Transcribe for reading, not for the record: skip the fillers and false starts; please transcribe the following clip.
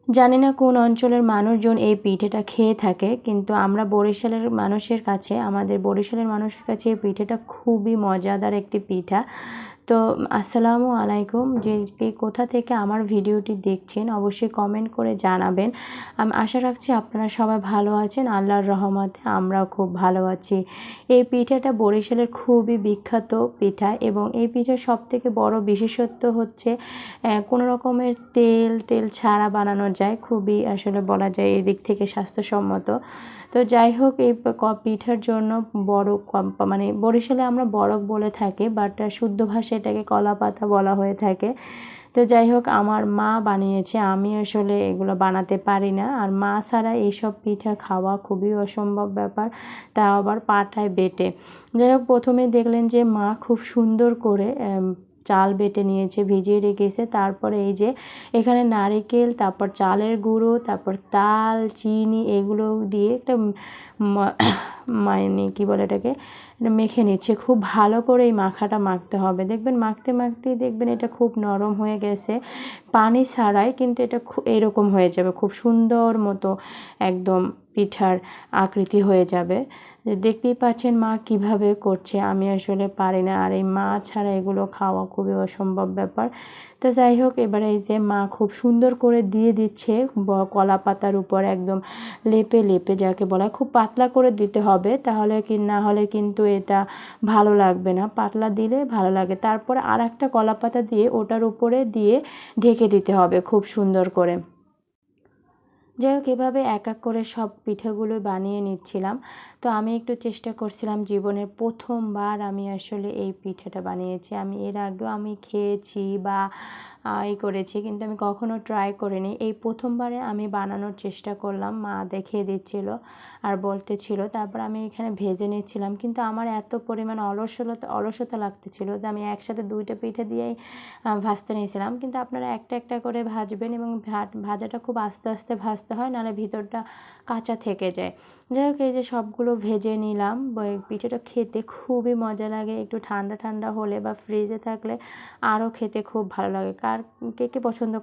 জানি না কোন অঞ্চলের মানুষজন এই পিঠেটা খেয়ে থাকে, কিন্তু আমরা বরিশালের মানুষের কাছে আমাদের বরিশালের মানুষের কাছে এই পিঠেটা খুবই মজাদার একটি পিঠা। তো আসসালামু আলাইকুম, যে কে কোথা থেকে আমার ভিডিওটি দেখছেন অবশ্যই কমেন্ট করে জানাবেন। আমি আশা রাখছি আপনারা সবাই ভালো আছেন, আল্লাহর রহমতে আমরাও খুব ভালো আছি। এই পিঠাটা বরিশালের খুবই বিখ্যাত পিঠা, এবং এই পিঠার সবথেকে বড় বিশেষত্ব হচ্ছে কোনো রকমের তেল ছাড়া বানানো যায়, খুবই আসলে বলা যায় এদিক থেকে স্বাস্থ্যসম্মত। তো যাই হোক, এই পিঠার জন্য মানে বরিশালে আমরা বরক বলে থাকি, বাট শুদ্ধ ভাষায় এটাকে কলা পাতা বলা হয়ে থাকে। তো যাই হোক, আমার মা বানিয়েছে, আমি আসলে এগুলো বানাতে পারি না, আর মা ছাড়া এইসব পিঠা খাওয়া খুবই অসম্ভব ব্যাপার, তা আবার পাটায় বেটে। যাই হোক, প্রথমে দেখলেন যে মা খুব সুন্দর করে চাল বেটে নিয়েছে, ভিজিয়ে রেখেছে। তারপরে এই যে এখানে নারিকেল, তারপর চালের গুঁড়ো, তারপর তাল, চিনি এগুলো দিয়ে একটা মানে কী বলে এটাকে, মেখে নিচ্ছে। খুব ভালো করে এই মাখাটা মাখতে হবে, দেখবেন মাখতে মাখতেই দেখবেন এটা খুব নরম হয়ে গেছে, পানি ছাড়াই কিন্তু এটা এরকম হয়ে যাবে, খুব সুন্দর মতো একদম পিঠার আকৃতি হয়ে যাবে। দেখতেই পাচ্ছেন মা কিভাবে করছে, আমি আসলে পারি না, আর এই মা ছাড়া এগুলো খাওয়া খুবই অসম্ভব ব্যাপার। তো যাই হোক, এবারে এই যে মা খুব সুন্দর করে দিয়ে দিচ্ছে কলা পাতার উপর, একদম লেপে লেপে যাকে বলা হয়, খুব পাতলা করে দিতে হবে, তাহলে না হলে কিন্তু এটা ভালো লাগবে না, পাতলা দিলে ভালো লাগে। তারপর আর একটা কলা পাতা দিয়ে ওটার উপরে দিয়ে ঢেকে দিতে হবে খুব সুন্দর করে। যাই হোক, এভাবে এক এক করে সব পিঠাগুলো বানিয়ে নিচ্ছিলাম। তো আমি একটু চেষ্টা করছিলাম, জীবনের প্রথমবার আমি আসলে এই পিঠাটা বানিয়েছি। আমি এর আগেও আমি খেয়েছি বা করেছি, কিন্তু আমি কখনো ট্রাই করিনি। এই প্রথমবারে আমি বানানোর চেষ্টা করলাম, মা দেখিয়ে দিচ্ছিল আর বলতেছিল। তারপর আমি এখানে ভেজে নিচ্ছিলাম, কিন্তু আমার এত পরিমাণ অলসতা লাগতেছিল যে আমি একসাথে দুইটা পিঠে দিয়েই ভাজতে নিয়েছিলাম। কিন্তু আপনারা একটা একটা করে ভাজবেন, এবং ভাজাটা খুব আস্তে আস্তে ভাজতে হয়, নাহলে ভিতরটা কাঁচা থেকে যায়। যাই হোক, এই যে সবগুলো ভেজে নিলাম। পিঠেটা খেতে খুবই মজা লাগে, একটু ঠান্ডা ঠান্ডা হলে বা ফ্রিজে থাকলে আরও খেতে খুব ভালো লাগে। কে কে পছন্দ